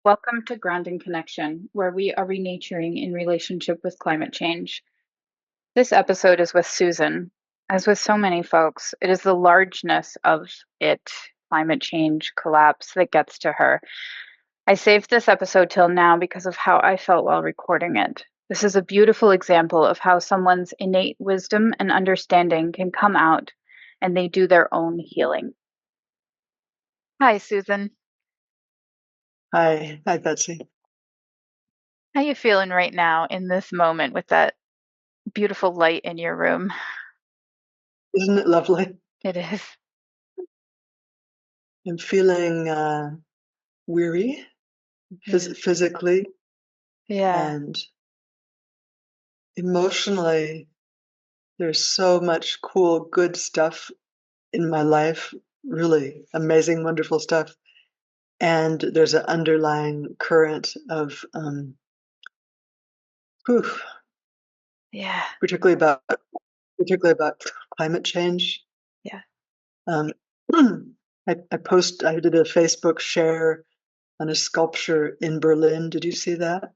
Welcome to Grounding Connection, where we are renaturing in relationship with climate change. This episode is with Susan. As with so many folks, it is the largeness of it, climate change, collapse, that gets to her. I saved this episode till now because of how I felt while recording it. This is a beautiful example of how someone's innate wisdom and understanding can come out and they do their own healing. Hi, Susan. Hi, Betsy. How you feeling right now in this moment with that beautiful light in your room? Isn't it lovely? It is. I'm feeling weary Yeah. physically Yeah. and emotionally. There's so much cool, good stuff in my life, really amazing, wonderful stuff. And there's an underlying current of, whew, Yeah. particularly about climate change. Yeah. Um, I did a Facebook share on a sculpture in Berlin. Did you see that?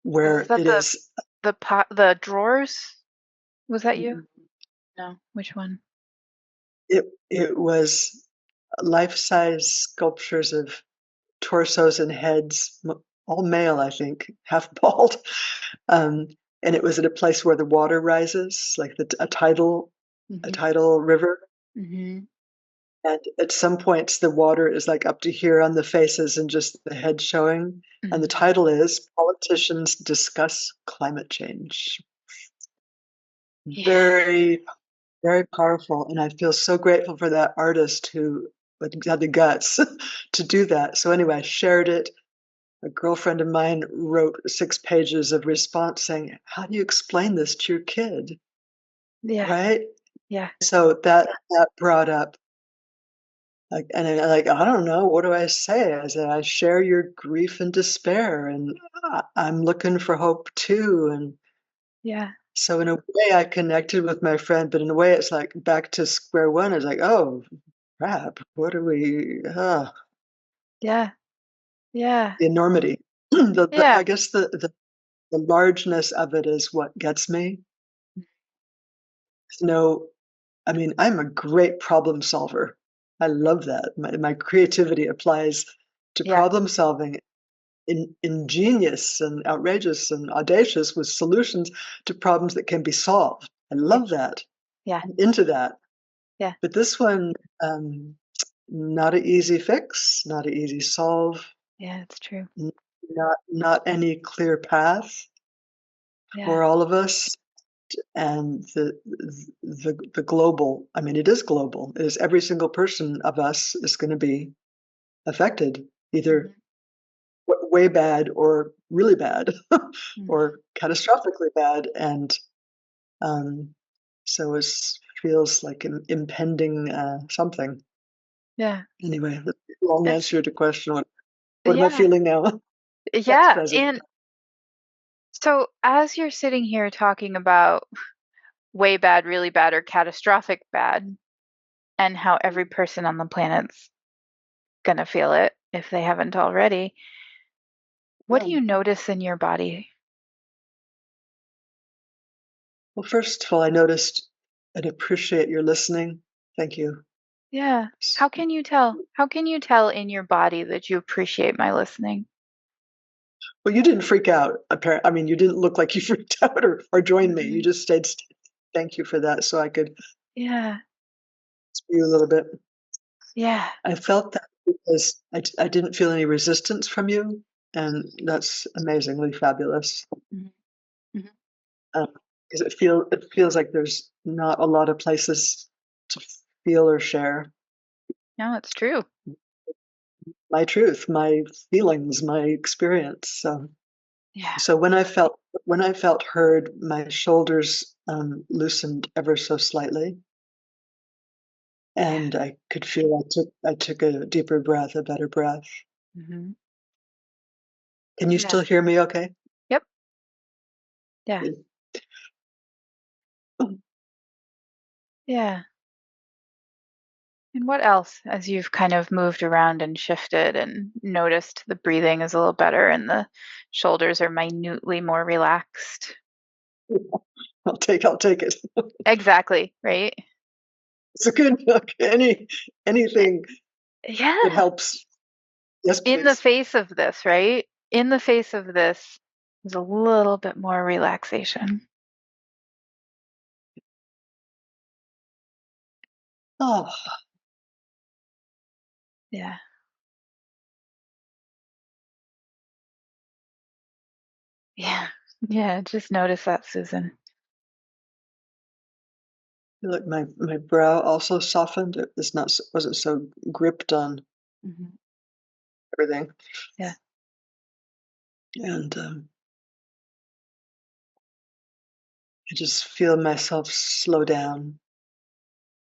Was Where that it is the drawers? Was that you? No. Which one? it was life-size sculptures of torsos and heads, all male, I think, half bald. Um, and it was at a place where the water rises, like a Mhm. tidal river. Mhm. And at some points, the water is like up to here on the faces and just the head showing. And the Mhm. title is Politicians Discuss Climate Change. Yeah. Very, very powerful, and I feel so grateful for that artist who, like, had the guts to do that. So anyway, I shared it. A girlfriend of mine wrote 6 pages of response saying, "How do you explain this to your kid?" Yeah. Right? Yeah. So that brought up, like, and I like, I don't know, what do I say? I said, "I share your grief and despair, and I'm looking for hope too." And Yeah. so in a way, I connected with my friend, but in a way, it's like back to square one. It's like, "Oh, crap, what are we Yeah. Yeah. the enormity." Yeah. I guess the largeness of it is what gets me. No, I mean, I'm a great problem solver. I love that. My creativity applies to Yeah. problem solving, ingenious and outrageous and audacious with solutions to problems that can be solved. I Yeah. love that. Yeah. I'm into that. Yeah. But this one, not an easy fix, not an easy solve, Yeah. It's true. n not any clear path Yeah. for all of us, and the global, I mean, it is global. It is every single person of us is gonna be affected, either Mhm. way bad or really bad Mhm. or catastrophically bad, and, um, so it feels like an impending, something. Yeah. Anyway, the long It's answer to question, what am I yeah. feeling now? Past, Yeah. present. And so as you're sitting here talking about way bad, really bad, or catastrophic bad, and how every person on the planet's gonna feel it if they haven't already. What Yeah. do you notice in your body? Well, first of all, I noticed and appreciate your listening. Thank you. Yeah. How can you tell? How can you tell in your body that you appreciate my listening? Well, you didn't freak out. I mean, you didn't look like you freaked out or joined me. You Mhm. just stayed still. Thank you for that, so I could Yeah. spew a little bit. Yeah. I felt that because I didn't feel any resistance from you, and that's amazingly fabulous. Mhm. Mhm. Because it feels like there's not a lot of places to feel or share No, it's true. my truth, my feelings, my experience. Yeah. So when I felt heard, my shoulders loosened ever so slightly, Yeah. and I could feel I took a deeper breath, a better breath. Mhm. Can you Yeah. still hear me okay? Yep. Yeah. Good. Yeah. And what else, as you've kind of moved around and shifted and noticed the breathing is a little better and the shoulders are minutely more relaxed? I'll take it. Exactly, right? It's a good book. Anything that Yeah. helps. Yes, In the please. face of this, right? In the face of this, there's a little bit more relaxation. Oh, Yeah. Yeah. Yeah. Just notice that, Susan. look, my brow also softened. It's not wasn't so gripped on Hmm. everything, Yeah. and I just feel myself slow down,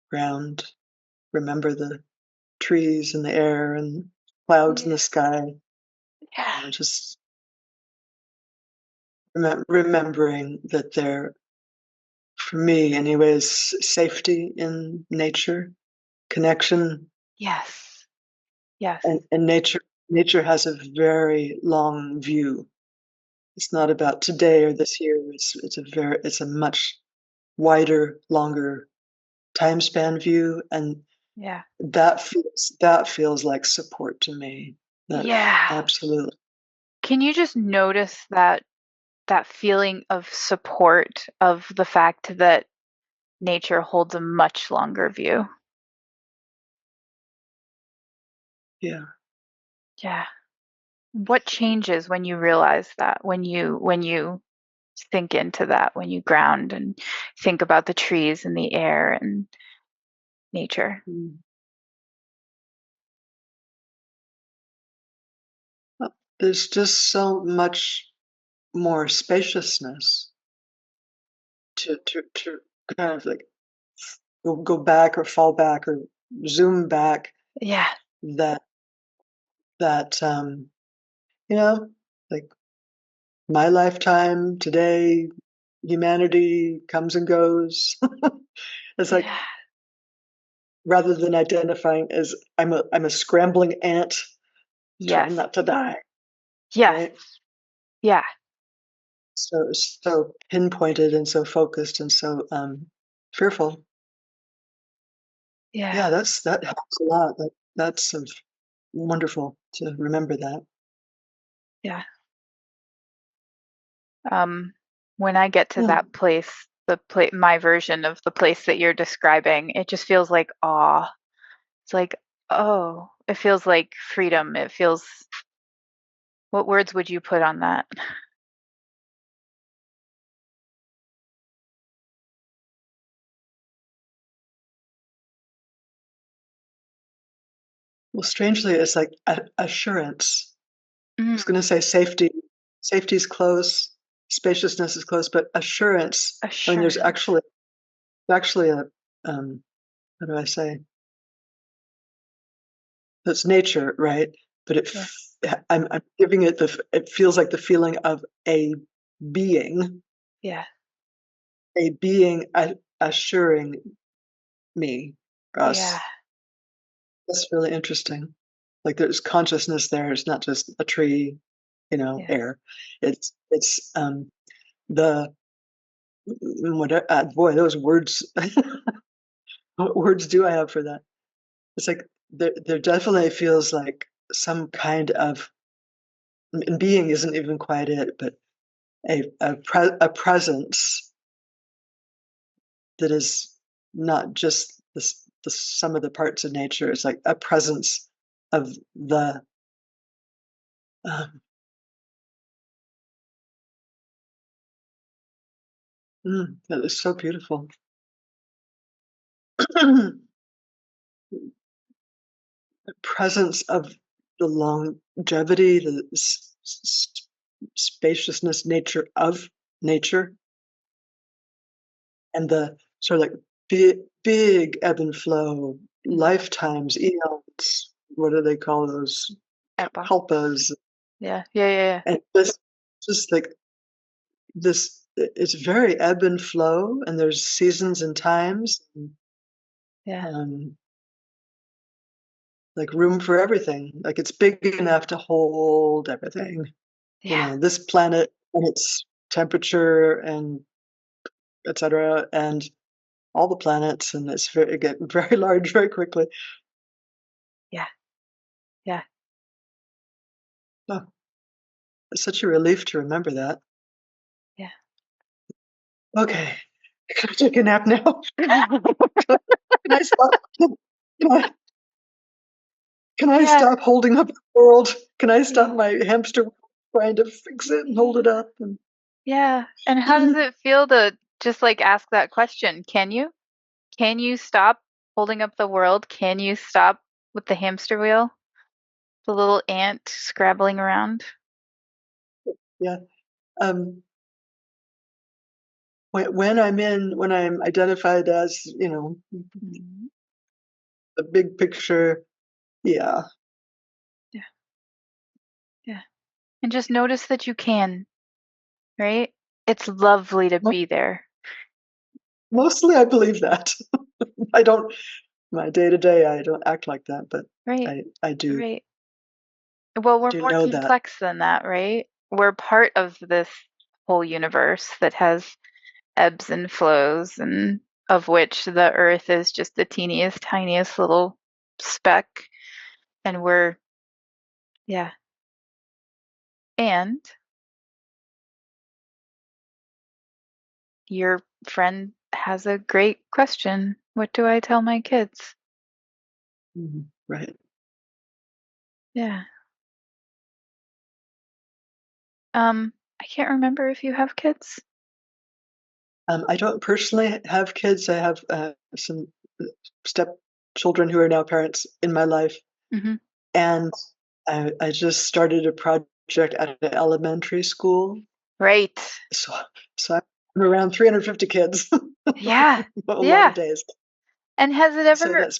ground, remember the trees and the air and clouds in Yeah. the sky. Yeah. Just remembering that there, for me anyways, safety in nature, connection, Yes. Yes. and nature has a very long view. It's not about today or this year. It's a much wider, longer time span view, and Yeah. that feels like support to me. That Yeah. absolutely, Can you just notice that feeling of support of the fact that nature holds a much longer view? yeah. Yeah. What changes when you realize that? When you sink into that, when you ground and think about the trees and the air and nature? Mm. There's just so much more spaciousness to kind of like go back or fall back or zoom back, Yeah. that that you know like my lifetime today, humanity comes and goes. It's like, Yeah. rather than identifying as I'm a scrambling ant trying Yes. not to die, Yes. right? Yeah. So pinpointed and so focused and so fearful. Yeah. Yeah, that helps a lot. That's wonderful to remember that. Yeah. Um, when I get to Mm, that place, my version of the place that you're describing, it just feels like awe. It's like, oh, it feels like freedom. It feels, what words would you put on that? well, strangely, it's like assurance. I was Mm, going to say safety. Safety is close. Spaciousness is close, but assurance. I mean, there's assurance. actually a how do I say? That's nature, right? But Yeah. I'm giving it it feels like the feeling of being, Yeah. a being assuring me, Yeah. us. That's really interesting. Like there's consciousness there. It's not just a tree, Yeah. air. It's the what boy, those words. What words do I have for that? It's like there definitely feels like some kind of, and being isn't even quite it, but a presence that is not just the sum of the parts of nature. It's like a presence of the um, that is so beautiful. The presence of the longevity, the spaciousness nature of nature, and the sort of like big ebb and flow, Mhm. lifetimes, eons. What do they call those? Epoch. Kalpas. Yeah. Yeah. Yeah. Yeah. And just like this, it's very ebb and flow, and there's seasons and times. Yeah. Um, like room for everything. Like it's big enough to hold everything. Yeah. This planet and its temperature and etc. and all the planets, and it get very large very quickly. Yeah. Yeah. Oh, it's such a relief to remember that. Yeah. Okay, can I take a nap now? Can I stop? Can I, can I Yeah. stop holding up the world? Can I Yeah. stop my hamster trying to fix it and hold it up? And Yeah. And how does it feel to just like ask that question? Can you? Can you stop holding up the world? Can you stop with the hamster wheel? The little ant scrabbling around? yeah, um, when I'm identified as Mhm. the big picture, yeah. Yeah. Yeah. And just notice that you can, right? It's lovely to Mo- be there. Mostly, I believe that. I don't my day to day. I don't act like that, but Right. I do Right. Well, we're do more know that. complex than that, right? We're part of this whole universe that has ebbs and flows, and of which the Earth is just the teeniest, tiniest little speck. And we're, yeah. And your friend has a great question. What do I tell my kids? Right. Yeah. I can't remember if you have kids. I don't personally have kids. I have some stepchildren who are now parents in my life, Hmm. and I just started a project at an elementary school. Right. So, so I'm around 350 kids Yeah. a lot of Yeah. days. And has it So ever, that's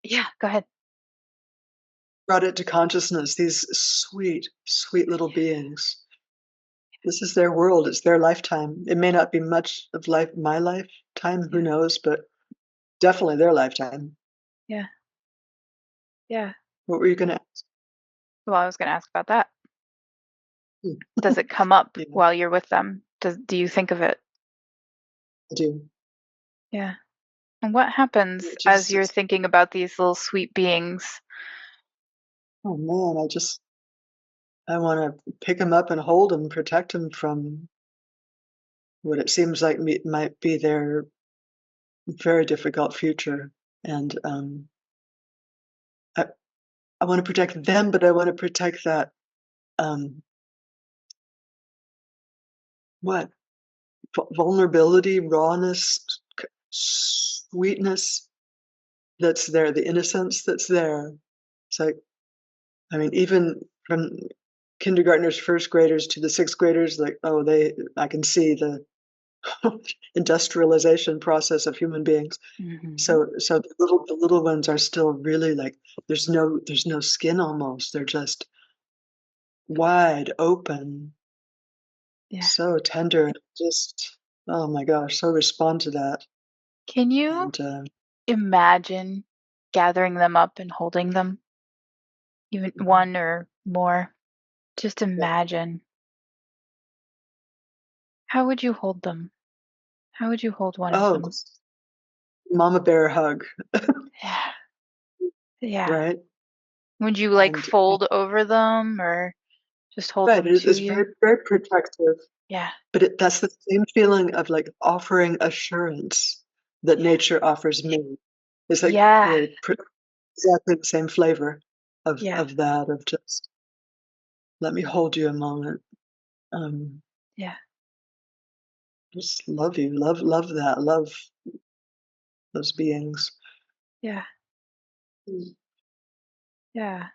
yeah, go ahead. brought it to consciousness. These sweet, sweet little beings. This is their world. It's their lifetime. It may not be much of my lifetime. Who Yeah. knows? But definitely their lifetime. Yeah. Yeah. What were you going to ask? Well, I was going to ask about that. Hmm, Does it come up yeah, while you're with them? Do you think of it? I do. Yeah. And what happens It as just, you're thinking about these little sweet beings? oh man, I want to pick him up and hold him, protect him from what it seems like might be their very difficult future. And I, I want to protect them, but I want to protect that um, what vulnerability, rawness, sweetness that's there, the innocence that's there. It's like, I mean, even from kindergartners, first graders to the sixth graders, like, oh, I can see the industrialization process of human beings. Hmm. So the little ones are still really like there's no skin almost. They're just wide open, Yeah. so tender, just oh my gosh, so respond to that. Can you And imagine gathering them up and holding them? Even one or more? Just yeah. imagine. How would you hold them? How would you hold one of Oh, them? mama bear hug, Yeah. Yeah. right? Would you like And fold over them or just hold right, them to it's you? very very protective. Yeah. But that's the same feeling of like offering assurance that Yeah. nature offers me. It's like Yeah. exactly the same flavor Yeah. of that of just let me hold you a moment. Um, Yeah. just love you, love that, love those beings. Yeah. Mm. Yeah.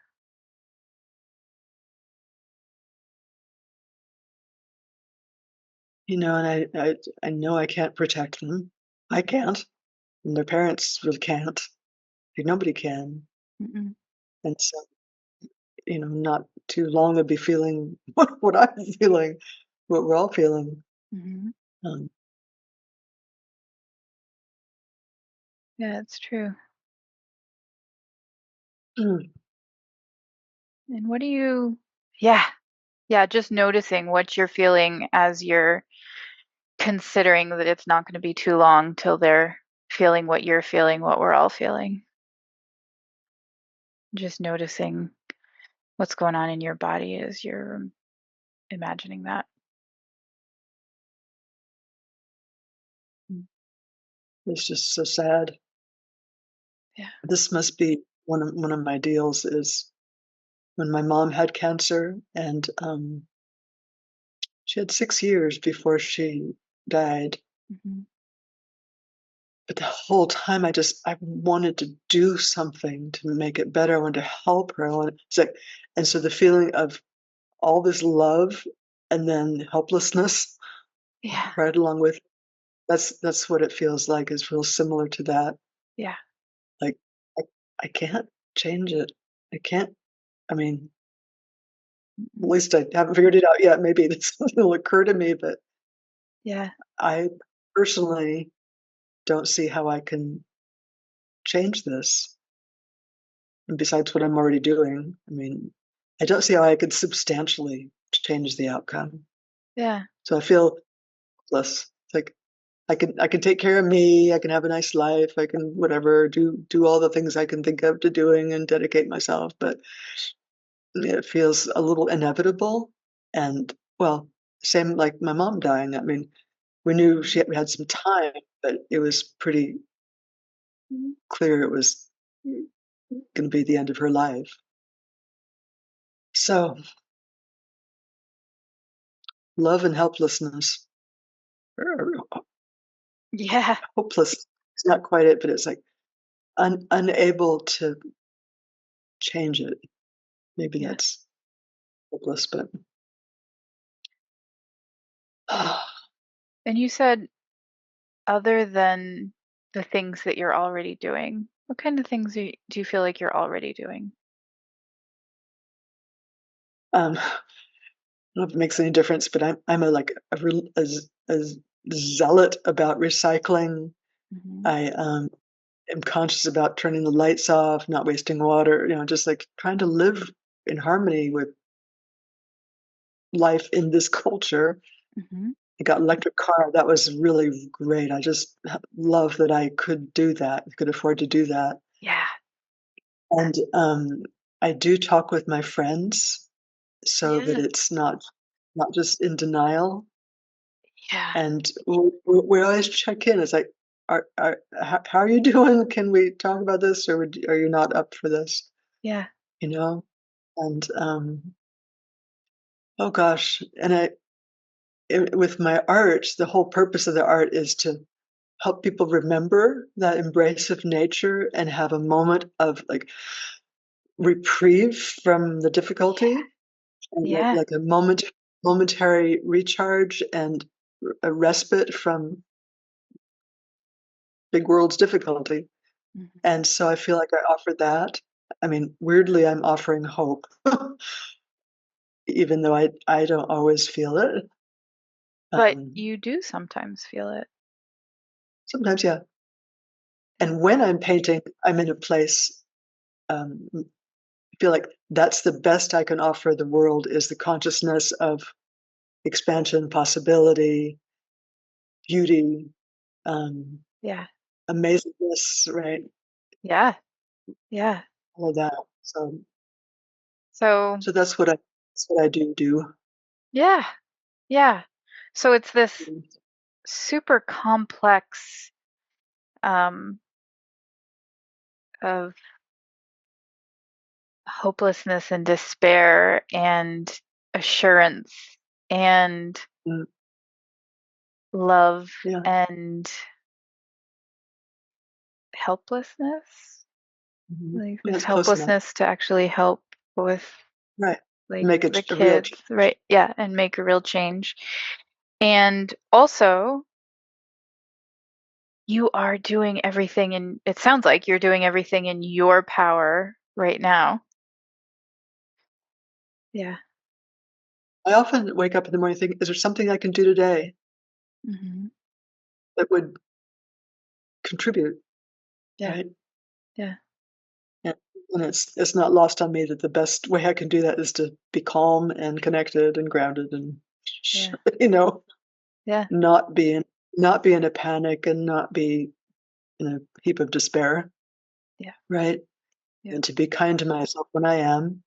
And I know I can't protect them. I can't, and their parents really can't. Like, nobody can. Mm-mm. And so, not too long I'd be feeling what I'm feeling, what we're all feeling. Mhm. Um, Yeah, it's true. And what do you, yeah, yeah, just noticing what you're feeling as you're considering that it's not going to be too long till they're feeling what you're feeling, what we're all feeling. Just noticing what's going on in your body as you're imagining that. It's just so sad. Yeah. This must be one of my deals is when my mom had cancer, and she had 6 years before she died. Hmm. But the whole time I wanted to do something to make it better. I wanted to help her. It's like, and so the feeling of all this love and then helplessness Yeah. right along with that's what it feels like. Is real similar to that. Yeah. Like I, I can't change it. I can't. I mean, at Mm-mm. least I haven't figured it out yet. Maybe this will occur to me, but Yeah. I personally don't see how I can change this. And besides what I'm already doing, I mean, I don't see how I could substantially change the outcome. Yeah. So I feel less like I can take care of me, I can have a nice life, I can whatever, do all the things I can think of to doing and dedicate myself, but it feels a little inevitable. And well, same like my mom dying. I mean, we had some time, but it was pretty clear it was going to be the end of her life. So love and helplessness, or Yeah. hopeless. It's not quite it, but it's like unable to change it. Maybe Yeah. that's hopeless, but And you said other than the things that you're already doing, what kind of things do you feel like you're already doing? I don't know if it makes any difference, but I'm a zealot about recycling. Hmm. I am conscious about turning the lights off, not wasting water. Just like trying to live in harmony with life in this culture. Hmm. I got an electric car. That was really great. I just love that I could do that, could afford to do that. Yeah. And I do talk with my friends so that Yeah. it's not just in denial. Yeah. And we always check in. It's like, how are you doing? Can we talk about this, or are you not up for this? Yeah. You know? And oh gosh, and with my art, the whole purpose of the art is to help people remember that embrace of nature and have a moment of like reprieve from the difficulty, and Yeah. like a momentary recharge and a respite from big world's difficulty. Mhm. And so I feel like I offer that. I mean, weirdly, I'm offering hope, even though I don't always feel it. But Um, you do sometimes feel it. Sometimes, yeah. Yeah. And when I'm painting, I'm in a place. I feel like that's the best I can offer the world is the consciousness of expansion, possibility, beauty, um, Yeah. amazingness, right? Yeah. Yeah. All of that. So, So, so that's what I do. yeah. Yeah. So it's this super complex um of hopelessness and despair and assurance and Mm, love yeah. and helplessness. Mhm. Like Yeah, this it's close enough. helplessness to actually help with Right. like Make the it a real kids, right? Yeah, and make a real change. And also, you are doing everything and it sounds like you're doing everything in your power right now. Yeah. I often wake up in the morning thinking, "Is there something I can do today Hmm. that would contribute?" Yeah. Right? Yeah. Yeah. And it's not lost on me that the best way I can do that is to be calm and connected and grounded and, Yeah. you know, Yeah. not be in not be in a panic and not be in a heap of despair, Yeah. right? Yeah. And to be kind to myself when I am.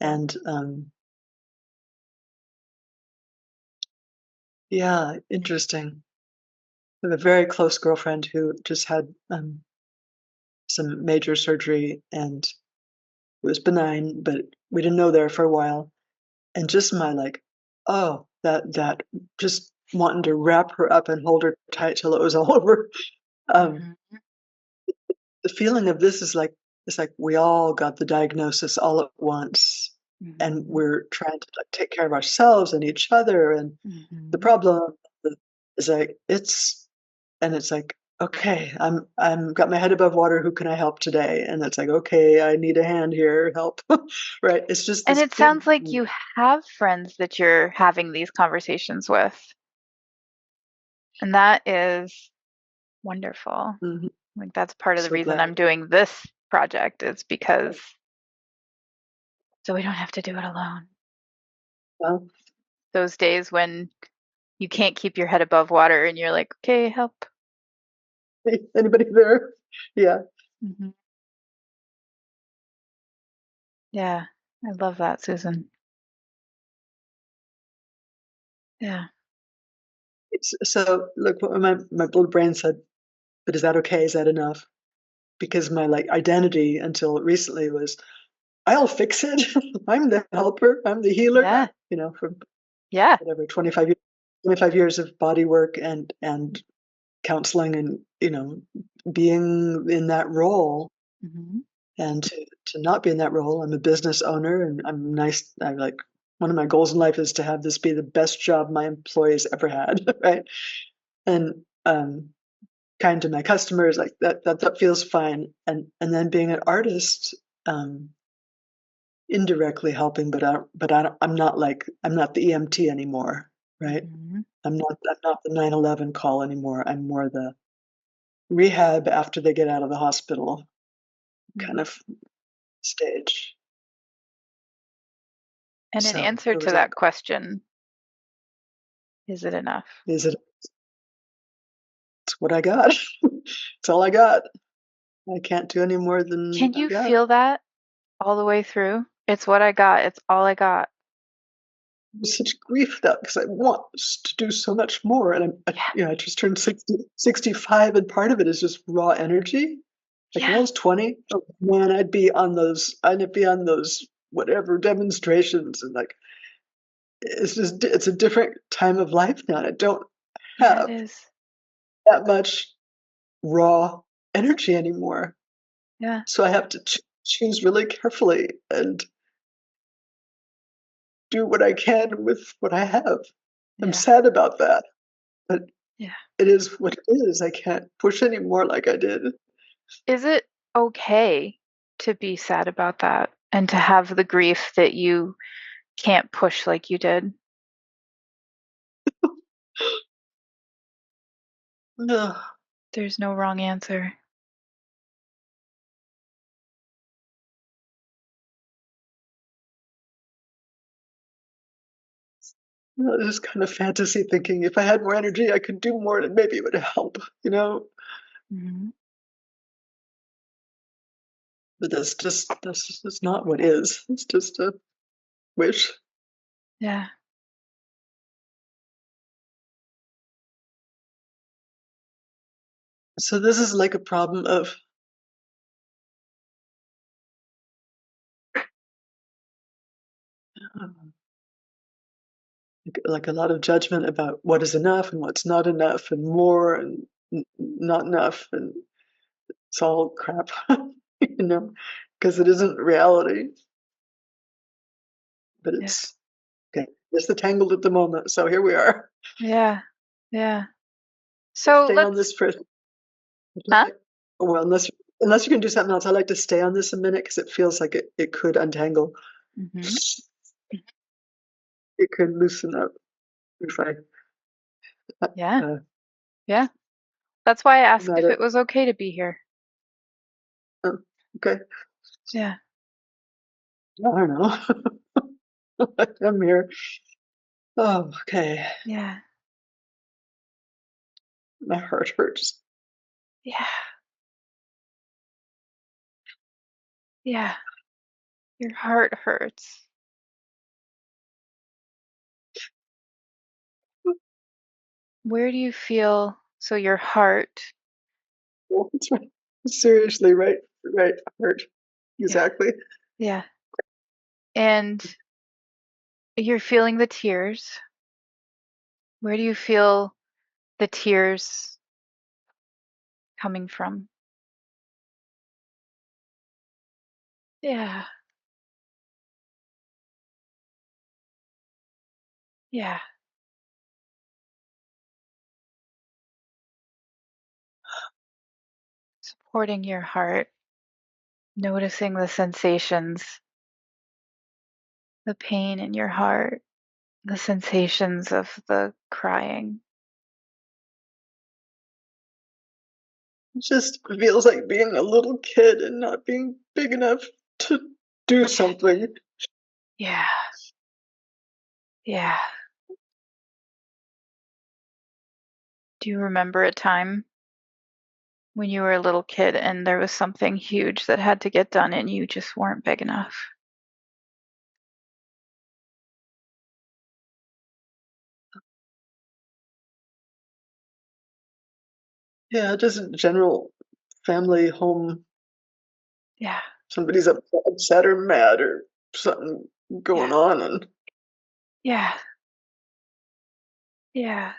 Yeah. And yeah, interesting. I have a very close girlfriend who just had some major surgery and it was benign, but we didn't know there for a while. And just my like, oh, that just wanting to wrap her up and hold her tight till it was all over. Um, Mhm. the feeling of this is like it's like we all got the diagnosis all at once, and Mhm. we're trying to like take care of ourselves and each other. And the Mhm. problem is like it's like okay, I'm got my head above water. Who can I help today? And it's like okay, I need a hand here, help. Right? It's just And this it big. sounds like you have friends that you're having these conversations with, and that is wonderful. Mhm, Like that's part of the so reason glad. I'm doing this project is because so we don't have to do it alone. Well, Those days when you can't keep your head above water and you're like, "Okay, help." hey, anybody there? Yeah. Mhm. Yeah. I love that, Susan. Yeah. So look, what my little brain said, but is that okay? Is that enough? Because my like identity until recently was I'll fix it. I'm the helper. I'm the healer. Yeah. From Yeah. whatever 25 years of body work and counseling and being in that role Mhm. and to not be in that role. I'm a business owner and I'm nice. I like one of my goals in life is to have this be the best job my employees ever had, right? And kind to my customers like that feels fine. And then being an artist, um, indirectly helping, I'm not the EMT anymore, right? Mhm. I'm not the 911 call anymore. I'm more the rehab after they get out of the hospital kind Mhm. of stage. And in So answer it to was like, that question, is it enough? is it it's what I got. It's all I got. I can't do any more than Can I you got. feel that all the way through? It's what I got. It's all I got. There's such grief that because I want to do so much more, and Yeah. I just turned 65, and part of it is just raw energy. Like when I Yeah. was 20, oh man, I'd be on those whatever demonstrations, and like it's a different time of life now. And I don't Yeah, it have is. that much raw energy anymore, Yeah. so I have to choose really carefully and do what I can with what I have. I'm Yeah. sad about that, but Yeah. it is what it is. I can't push anymore like I did. Is it okay to be sad about that and to have the grief that you can't push like you did? Ugh. There's no wrong answer. Just kind of fantasy thinking, if I had more energy, I could do more and maybe it would help, you know? Mhm. But that's just not what is. It's just a wish. Yeah. So this is like a problem of like a lot of judgment about what is enough and what's not enough and more and not enough and it's all crap, you know, because it isn't reality, but Yeah. it's okay. Just the tangled at the moment. So here we are. Yeah. Yeah. So Stay on let's this for huh? like, well, unless you can do something else, I like to stay on this a minute because it feels like it could untangle. Mhm. It could loosen up if I Yeah. uh, Yeah. That's why I asked not if it. it was okay to be here. Oh, okay. Yeah. I don't know. I'm here. Oh, okay. Yeah. My heart hurts. Yeah. Yeah. Your heart hurts. Where do you feel so your heart That's right. Seriously, right, right, hurt. yeah, Exactly. yeah. And you're feeling the tears. Where do you feel the tears coming from? Yeah. Yeah. Supporting your heart, noticing the sensations, the pain in your heart, the sensations of the crying. It just feels like being a little kid and not being big enough to do something. Yeah. Yeah. Do you remember a time when you were a little kid and there was something huge that had to get done and you just weren't big enough? Yeah, just in general family, home, Yeah. somebody's upset or mad or something Yeah. going on, and Yeah. Yeah.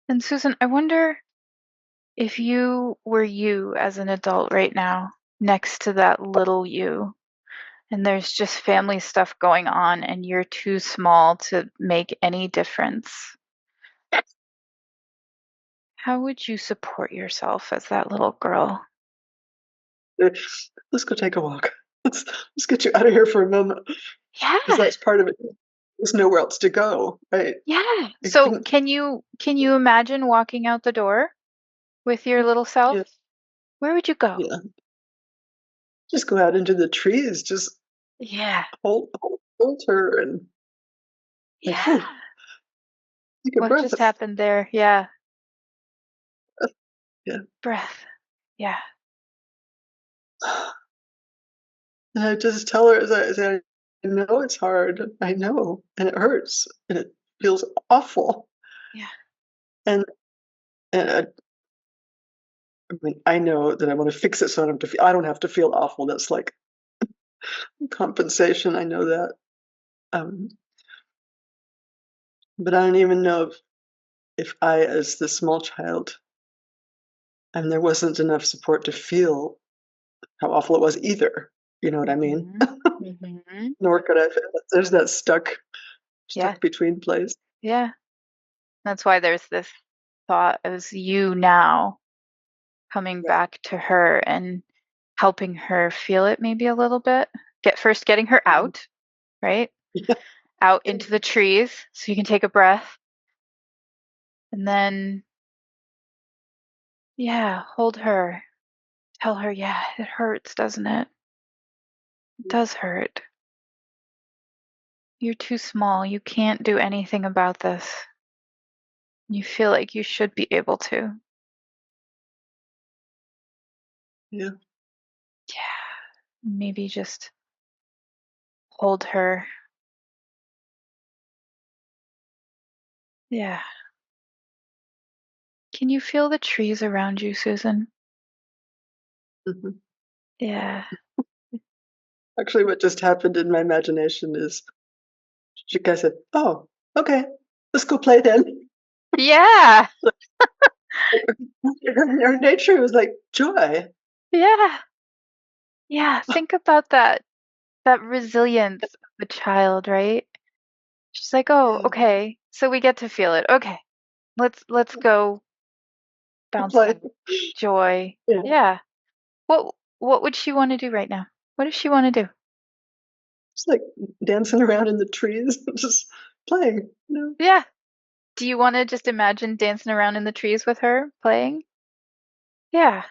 And Susan, I wonder if you were you as an adult right now next to that little you, and there's just family stuff going on, and you're too small to make any difference, how would you support yourself as that little girl? eh, let's go take a walk. Let's get you out of here for a moment because Yeah. that's part of it. There's nowhere else to go, right? Yeah. I So couldn't. can you imagine walking out the door with your little self? Yeah, Where would you go? yeah. Just go out into the trees. Just Yeah. hold her and like, Yeah. oh, take a What breath. just happened there? Yeah. Yeah. Breath. Yeah. And I just tell her as I say, I know it's hard. I know, and it hurts, and it feels awful. Yeah. And I mean, I know that I want to fix it so I don't have to feel awful. That's like compensation. I know that. Um, but I don't even know if I, as the small child, and there wasn't enough support to feel how awful it was either. You know what I mean? Mhm. Mhm. Nor could I. There's that Yeah. stuck between place. Yeah. That's why there's this thought as you now coming Right. back to her and helping her feel it maybe a little bit. Getting her Mhm. out, right? Out Yeah. into the trees so you can take a breath. And then, yeah, hold her. Tell her, yeah, it hurts, doesn't it? It does hurt. You're too small. You can't do anything about this. You feel like you should be able to. Yeah. Yeah. Maybe just hold her. Yeah. Can you feel the trees around you, Susan? Mhm. Yeah. Actually, what just happened in my imagination is she guy said, "Oh, okay, let's go play then." Yeah. Her nature was like joy. Yeah. Yeah. Think about that resilience of a child, right? She's like, "Oh, Yeah, okay. So we get to feel it. Okay. Let's go we'll bounce play. back. Joy." Yeah, Yeah. What would she want to do right now? What does she want to do? just like dancing around in the trees, just playing, you know? Yeah. Do you want to just imagine dancing around in the trees with her, playing? Yeah.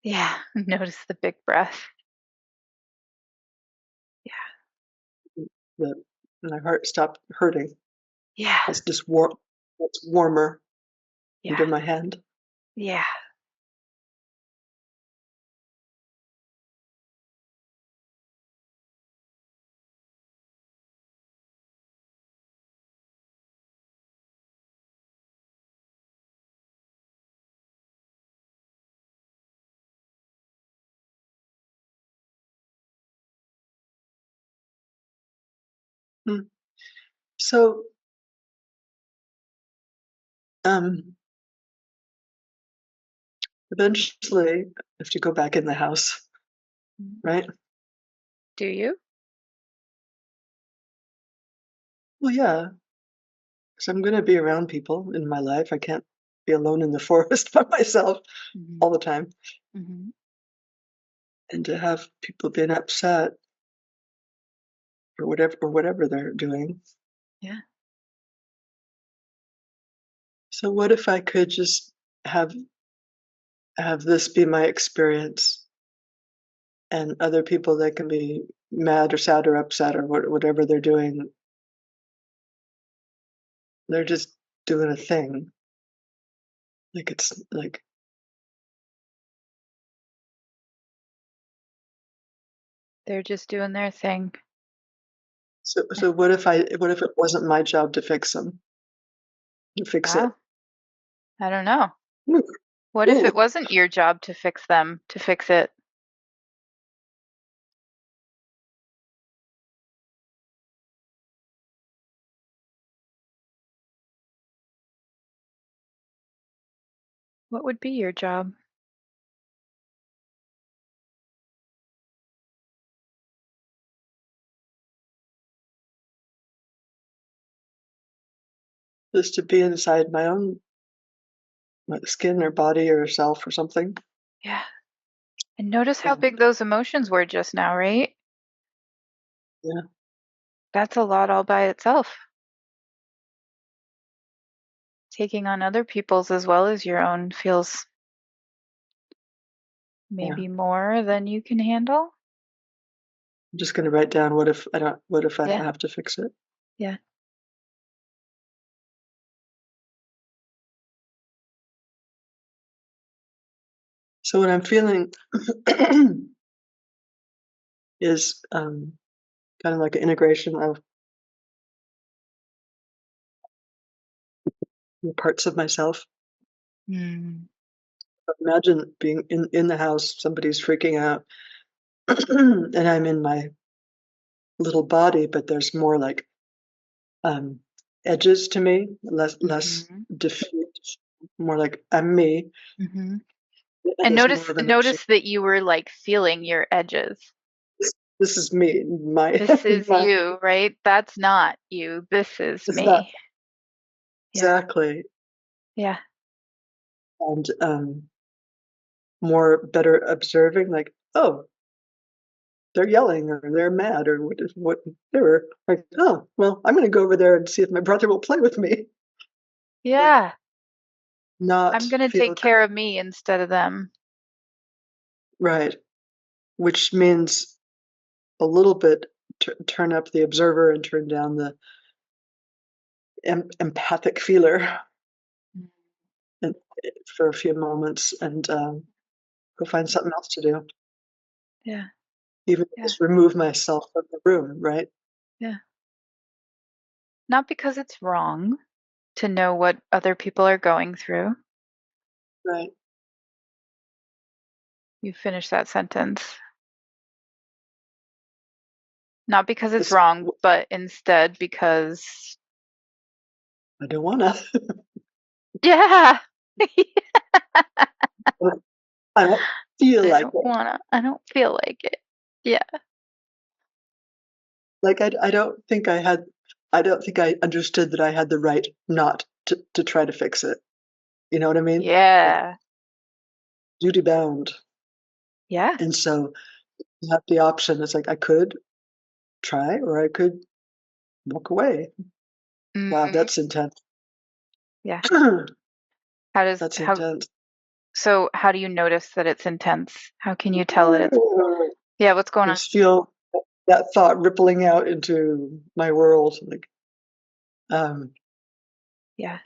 Yeah. Notice the big breath. Yeah. that my heart stopped hurting. Yeah. It's just it's warmer Yeah. under my hand. Yeah. Mm. So, um, eventually, I have to go back in the house, Mm. right? Do you? Well, yeah, because I'm going to be around people in my life. I can't be alone in the forest by myself all Mhm. the time. Mhm. And to have people being upset or whatever they're doing. Yeah. So what if I could just have have this be my experience, and other people that can be mad or sad or upset or whatever they're doing, they're just doing a thing. Like it's like They're just doing their thing. so what if it wasn't my job to fix them, to fix it? Wow. I don't know. Ooh, What if it ooh. wasn't your job to fix them, to fix it? What would be your job? Just to be inside my own skin or body or self or something. Yeah. And notice how And big those emotions were just now, right? yeah, That's a lot all by itself. Taking on other people's as well as your own feels yeah. maybe more than you can handle. I'm just gonna write down what if I Yeah. have to fix it. Yeah. So what I'm feeling is kind of like an integration of parts of myself. Mm. Imagine being in the house, somebody's freaking out, and I'm in my little body, but there's more like um, edges to me, less Mhm. diffuse, more like I'm me, Mhm. and And there's more notice of a mixture. notice that you were like feeling your edges. This is me, my This is my. you, right? That's not you. This is It's not me. Yeah. exactly, Yeah. and more better observing, like, oh, they're yelling or they're mad or whatever. Like, oh, well, I'm going to go over there and see if my brother will play with me. Yeah. Not I'm gonna take feel care of me instead of them. right, which means a little bit turn up the observer and turn down the empathic feeler Mm. and, for a few moments and go find something else to do. Yeah. Even Yeah. just remove myself from the room, right? Yeah. Not because it's wrong to know what other people are going through. Right. You finish that sentence. Not because it's This, wrong, but instead because I don't want to. yeah. I don't feel I like don't it. wanna. I don't feel like it. Yeah. Like I don't think I understood that I had the right not to try to fix it. You know what I mean? Like Yeah. duty bound. Yeah. And so you have the option. It's like I could try or I could walk away. Wow, Mhm. that's intense. Yeah. That's How intense. So how do you notice that it's intense? How can you tell that it's, yeah, what's going on? Just feel that thought rippling out into my world. Like, Yeah.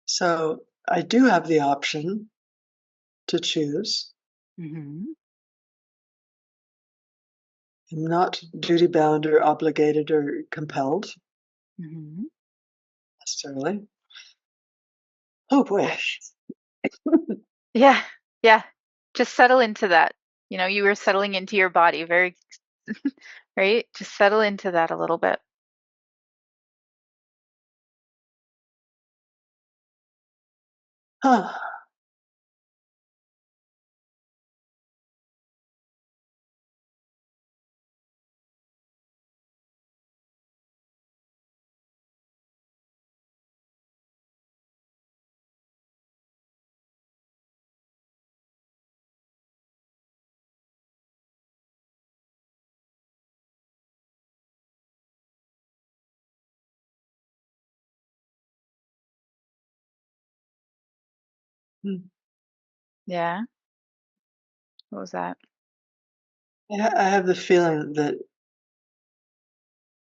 so I do have the option to choose. Mm-hmm. I'm not duty bound or obligated or compelled Mm-hmm. necessarily. Oh boy. Yeah. Yeah. Just settle into that. You were settling into your body very, right? Just settle into that a little bit. Huh. Hmm. Yeah. What was that? I have the feeling that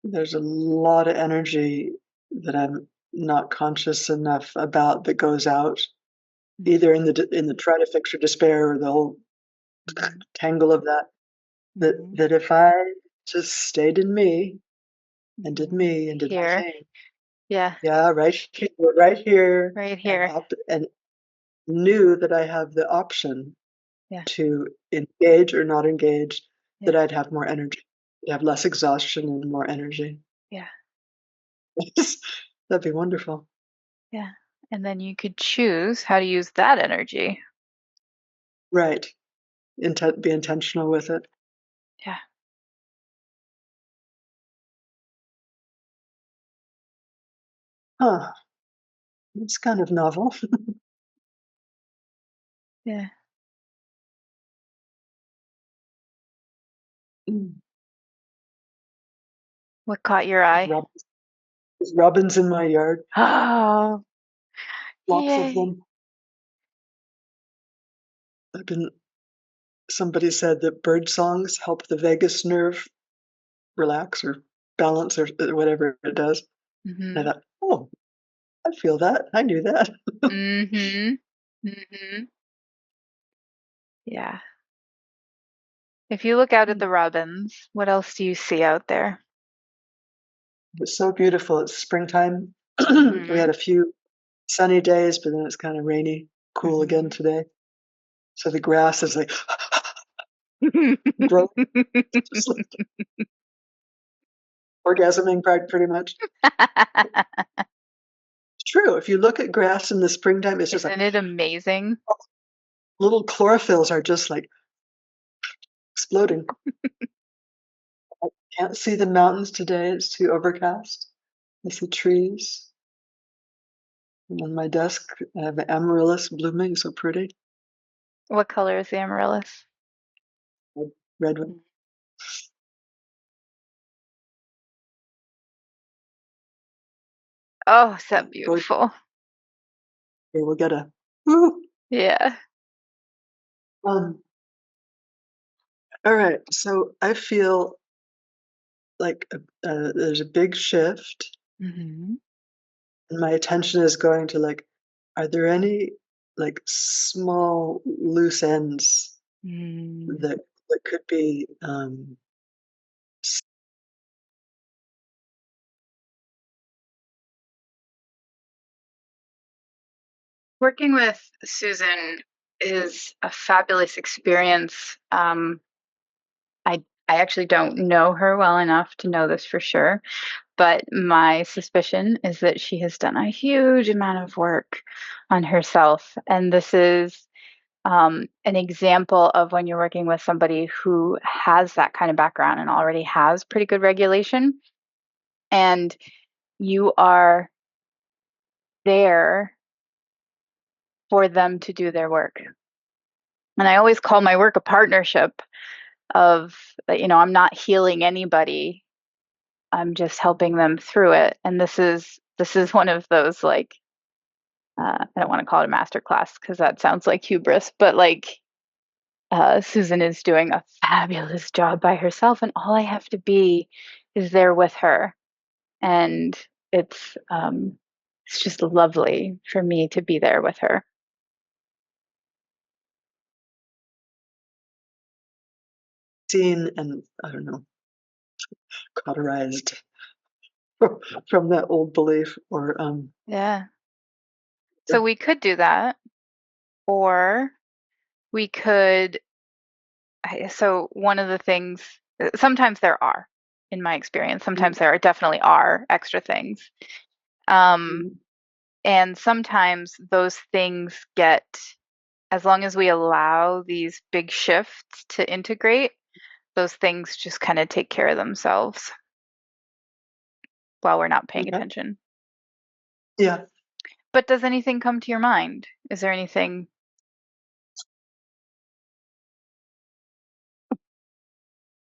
there's a lot of energy that I'm not conscious enough about that goes out, either in the try to fix or despair or the whole Mm-hmm. tangle of that. That Mm-hmm. that if I just stayed in Mm-hmm. me and did my Here. thing, Yeah. yeah, right here, Right and here. and knew that I have the option Yeah. to engage or not engage, Yeah. that I'd have more energy, I'd have less exhaustion and more energy. Yeah. That'd be wonderful. Yeah. And then you could choose how to use that energy. Right. Be intentional with it. Yeah. Huh. It's kind of novel. Yeah. Mm. What caught your There's eye? robins, there's robins in my yard, Oh, lots of yay. them. I've been Somebody said that bird songs help the vagus nerve relax or balance or whatever it does. And Mm-hmm. I thought, oh, I feel that. I knew that. Mm-hmm. Mm-hmm. Yeah. If you look out at the robins, what else do you see out there? It's so beautiful. It's springtime. We Mm-hmm. had a few sunny days, but then it's kind of rainy, cool again Mm-hmm. today. So the grass is like growing, just like orgasming pretty much. It's true. If you look at grass in the springtime, it's just like Isn't it amazing? little chlorophylls are just like exploding. I can't see the mountains today. It's too overcast. I see trees. And on my desk, I have the amaryllis blooming, so pretty. What color is the amaryllis? Red one. Oh, is Yeah, that go beautiful? here. We'll get a woo. Yeah. Um, all right. So I feel like there's a big shift, Mm-hmm. and my attention is going to like, are there any like small loose ends Mm. that could be Working with Susan is a fabulous experience. I actually don't know her well enough to know this for sure, but my suspicion is that she has done a huge amount of work on herself. And this is an example of when you're working with somebody who has that kind of background and already has pretty good regulation, and you are there for them to do their work. And I always call my work a partnership of, I'm not healing anybody. I'm just helping them through it. And this is This is one of those like I don't want to call it a master class because that sounds like hubris, but like Susan is doing a fabulous job by herself, and all I have to be is there with her, and it's just lovely for me to be there with her. Seen and, I don't know, cauterized from that old belief or, Yeah. So we could do that, or we could. So one of the things, sometimes there are, in my experience, sometimes there are definitely are extra things. Um, Mhm. and sometimes those things get, as long as we allow these big shifts to integrate, those things just kind of take care of themselves while we're not paying Yeah, attention. yeah. But does anything come to your mind? Is there anything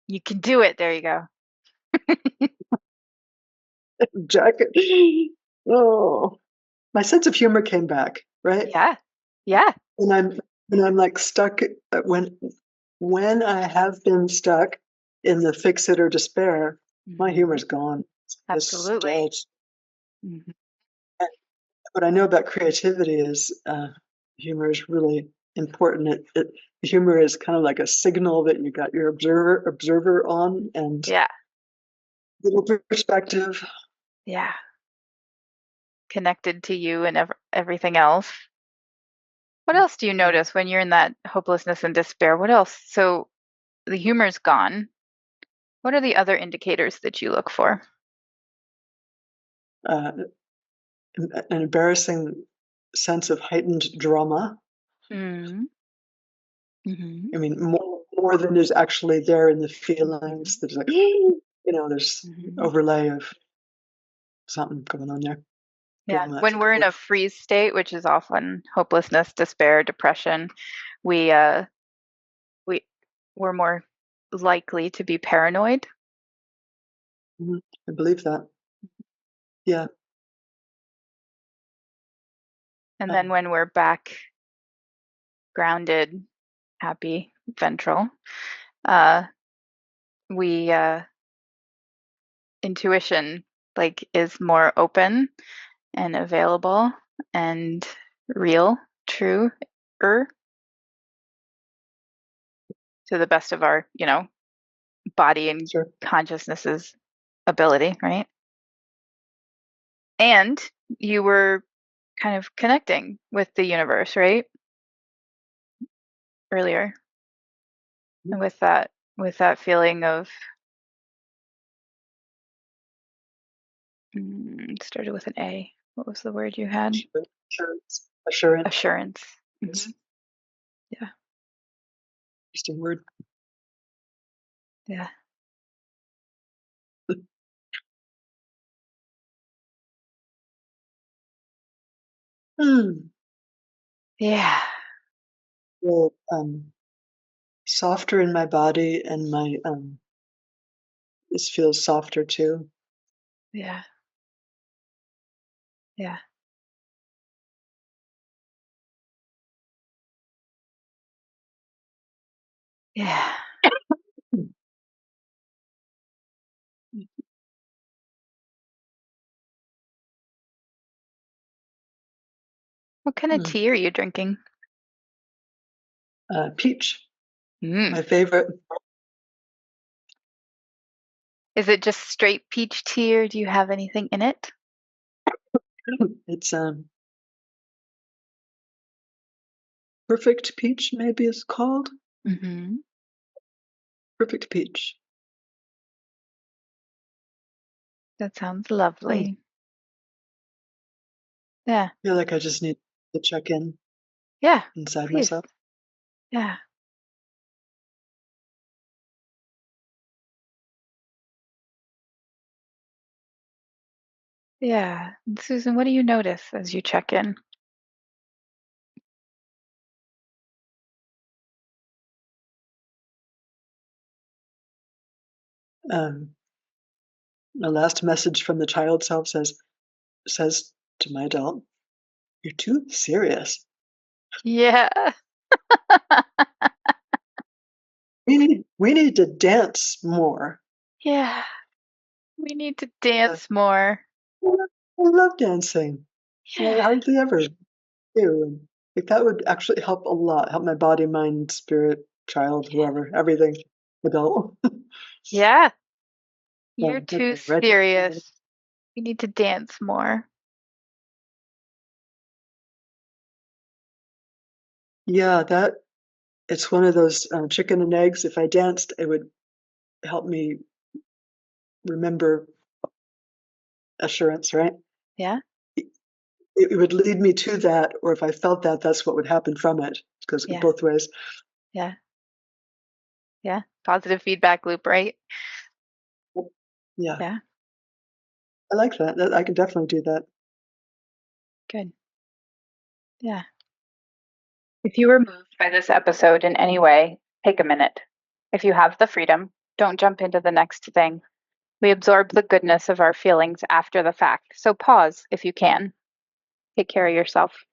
you can do it? There you go. Jacket. Oh, my sense of humor came back, right? Yeah. Yeah. When I'm, like, stuck, when I have been stuck in the fix-it or despair, my Mhm. humor's gone. It's just Absolutely. dead. Mhm. What I know about creativity is, humor is really important. Humor is kind of like a signal that you got your observer on and Yeah. little perspective. Yeah. Connected to you and everything else. What else do you Yeah. notice when you're in that hopelessness and despair? What else? So the humor's gone. What are the other indicators that you look for? Uh, an embarrassing sense of heightened drama. Mm. Mhm. I mean, more than is actually there in the Mhm. feelings. There's like, there's Mhm. overlay of something going on there. Yeah. Drama, that's When a we're good in word. a freeze state, which is often hopelessness, despair, depression, we uh we we're more likely to be paranoid. Mhm. I believe that. Yeah. And then Um, when we're back grounded, happy, ventral, uh we intuition like is more open and available and real, true, to the best of our, body and sure. consciousness's ability, right? And you were kind of connecting with the universe, right? Earlier. Mhm. And with that feeling of it started with an A. What was the word you had? Assurance. Assurance. Assurance. Yes. Hmm. Yeah. Interesting word. Yeah. Hmm. Yeah. Well, softer in my body and my, this feels softer too. Yeah. Yeah. Yeah. Hmm. What kind of Hmm. tea are you drinking? Peach, Mm. my favorite. Is it just straight peach tea or do you have anything in it? It's, perfect peach, maybe it's called? Hmm. Perfect peach. That sounds Hmm. lovely. Yeah. Feel like I just need to check in Yeah. inside Please. myself. Yeah. Yeah. And Susan, what do you notice as you check in? Um, the last message from the child self says, says to my adult, "You're too serious. Yeah. We need to dance more." Yeah. We need to Uh, dance more. I love dancing. I Yeah. hardly ever do, and, like, that would actually help a lot, help my body, mind, spirit, child, whoever, everything, adult. Yeah. You're So, too okay, write that down. serious. You need to dance more. Yeah, that it's one of those, chicken and eggs. If I danced, it would help me remember assurance, right? Yeah. It it would lead me to that, or if I felt that, that's what would happen from it. It goes Yeah. both ways. Yeah. Yeah. Positive feedback loop, right? Yeah, Yeah. I like that. That I can definitely do that. Good. Yeah. If you were moved by this episode in any way, take a minute. If you have the freedom, don't jump into the next thing. We absorb the goodness of our feelings after the fact, so pause if you can. Take care of yourself.